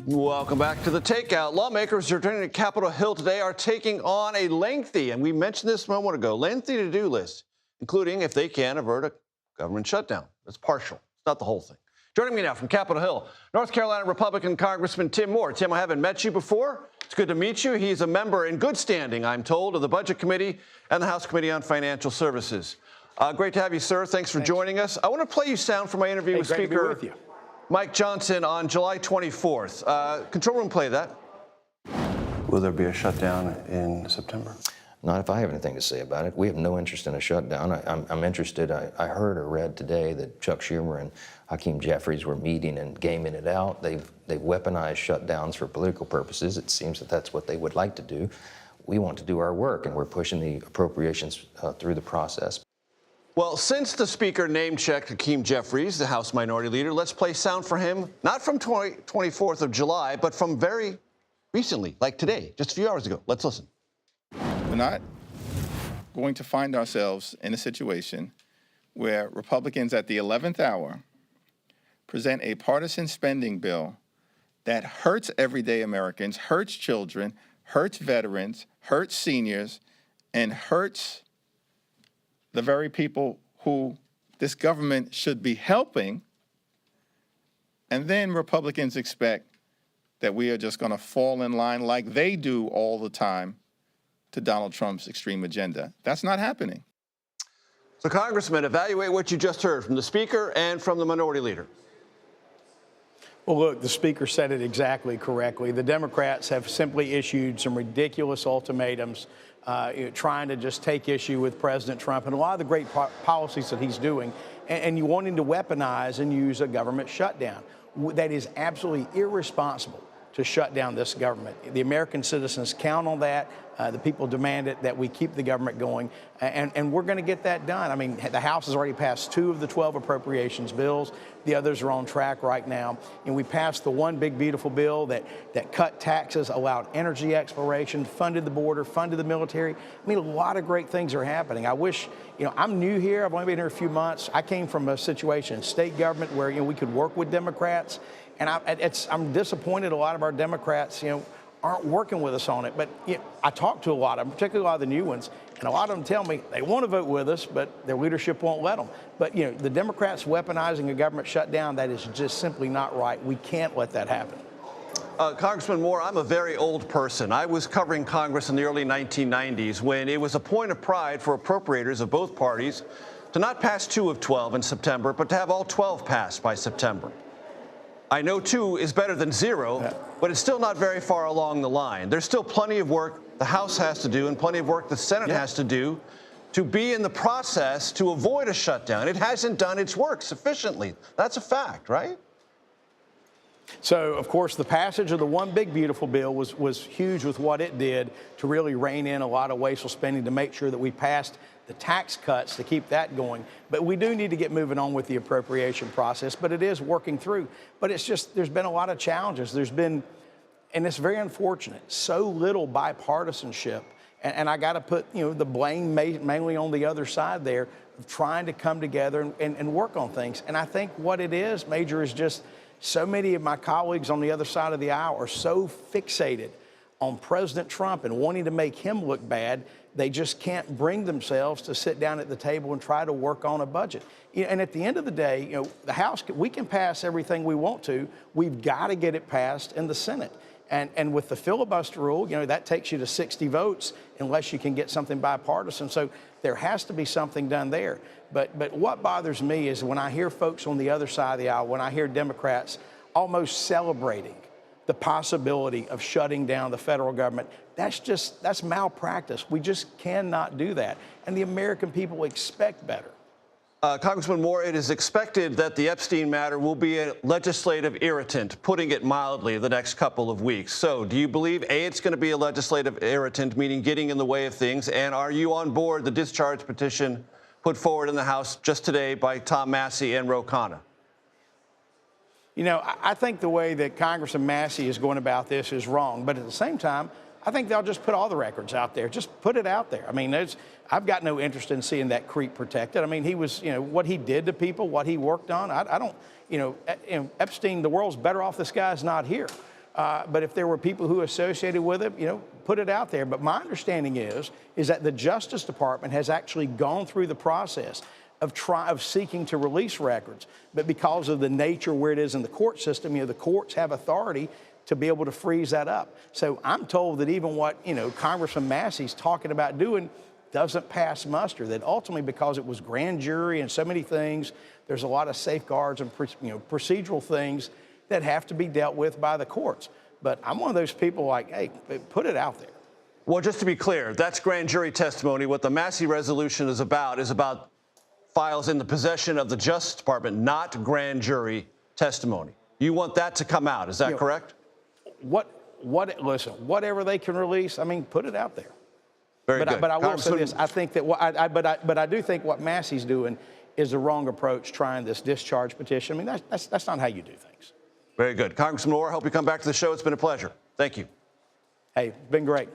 Welcome back to the Takeout. Lawmakers returning to Capitol Hill today are taking on a lengthy, and we mentioned this a moment ago, lengthy to-do list, including, if they can, avert a government shutdown. It's partial. It's not the whole thing. Joining me now from Capitol Hill, North Carolina Republican Congressman Tim Moore. Tim, I haven't met you before. It's good to meet you. He's a member in good standing, I'm told, of the Budget Committee and the House Committee on Financial Services. Great to have you, sir. Thanks for joining us. I want to play you sound from my interview with Speaker Mike Johnson on July 24th. Control room, play that. Will there be a shutdown in September? Not if I have anything to say about it. We have no interest in a shutdown. I'm interested. I heard or read today that Chuck Schumer and Hakeem Jeffries were meeting and gaming it out. They've weaponized shutdowns for political purposes. It seems that that's what they would like to do. We want to do our work, and we're pushing the appropriations through the process. Well, since the Speaker name-checked Hakeem Jeffries, the House Minority Leader, let's play sound for him, not from 24th of July, but from very recently, like today, just a few hours ago. Let's listen. We're not going to find ourselves in a situation where Republicans at the 11th hour present a partisan spending bill that hurts everyday Americans, hurts children, hurts veterans, hurts seniors, and hurts the very people who this government should be helping. And then Republicans expect that we are just going to fall in line like they do all the time to Donald Trump's extreme agenda. That's not happening. So, Congressman, evaluate what you just heard from the Speaker and from the Minority Leader. Well, look, the Speaker said it exactly correctly. The Democrats have simply issued some ridiculous ultimatums, trying to just take issue with President Trump and a lot of the great policies that he's doing, and you want him to weaponize and use a government shutdown. That is absolutely irresponsible to shut down this government. The American citizens count on that. The people demand it, that we keep the government going, and we're going to get that done. I mean, the House has already passed 2 of the 12 appropriations bills. The others are on track right now. And we passed the one big, beautiful bill that cut taxes, allowed energy exploration, funded the border, funded the military. I mean, a lot of great things are happening. I wish, I'm new here. I've only been here a few months. I came from a situation in state government where, we could work with Democrats. And I'm disappointed a lot of our Democrats, aren't working with us on it. But I talk to a lot of them, particularly a lot of the new ones, and a lot of them tell me they want to vote with us, but their leadership won't let them. But, the Democrats weaponizing a government shutdown, that is just simply not right. We can't let that happen. Congressman Moore, I'm a very old person. I was covering Congress in the early 1990s when it was a point of pride for appropriators of both parties to not pass 2 of 12 in September, but to have all 12 passed by September. I know 2 is better than 0, but it's still not very far along the line. There's still plenty of work the House has to do and plenty of work the Senate has to do to be in the process to avoid a shutdown. It hasn't done its work sufficiently. That's a fact, right? So, of course, the passage of the one big, beautiful bill was huge with what it did to really rein in a lot of wasteful spending to make sure that we passed the tax cuts to keep that going. But we do need to get moving on with the appropriation process, but it is working through. But it's just, there's been a lot of challenges. There's been, and it's very unfortunate, so little bipartisanship. And I got to put, the blame mainly on the other side there of trying to come together and work on things. And I think what it is, Major, is just so many of my colleagues on the other side of the aisle are so fixated on President Trump and wanting to make him look bad, they just can't bring themselves to sit down at the table and try to work on a budget. And at the end of the day, the House, we can pass everything we want to. We've got to get it passed in the Senate. And with the filibuster rule, that takes you to 60 votes unless you can get something bipartisan. So there has to be something done there. But what bothers me is when I hear folks on the other side of the aisle, when I hear Democrats almost celebrating the possibility of shutting down the federal government, that's malpractice. We just cannot do that. And the American people expect better. Congressman Moore, it is expected that the Epstein matter will be a legislative irritant, putting it mildly, the next couple of weeks. So do you believe, A, it's going to be a legislative irritant, meaning getting in the way of things, and are you on board the discharge petition put forward in the House just today by Tom Massey and Ro Khanna? I think the way that Congressman Massey is going about this is wrong. But at the same time, I think they'll just put all the records out there. Just put it out there. I mean, I've got no interest in seeing that creep protected. I mean, he was, what he did to people, what he worked on. I don't, Epstein, the world's better off this guy's not here. But if there were people who associated with it, put it out there. But my understanding is that the Justice Department has actually gone through the process of seeking to release records. But because of the nature where it is in the court system, the courts have authority to be able to freeze that up. So I'm told that even what, Congressman Massey's talking about doing doesn't pass muster, that ultimately because it was grand jury and so many things, there's a lot of safeguards and procedural things that have to be dealt with by the courts. But I'm one of those people like, hey, put it out there. Well, just to be clear, that's grand jury testimony. What the Massey resolution is about files in the possession of the Justice Department, not grand jury testimony. You want that to come out, is that correct? Listen, whatever they can release, put it out there. Very good. But I will say this, I think that I do think what Massey's doing is the wrong approach, trying this discharge petition. That's not how you do things. Very good. Congressman Moore, I hope you come back to the show. It's been a pleasure. Thank you. Hey, it's been great.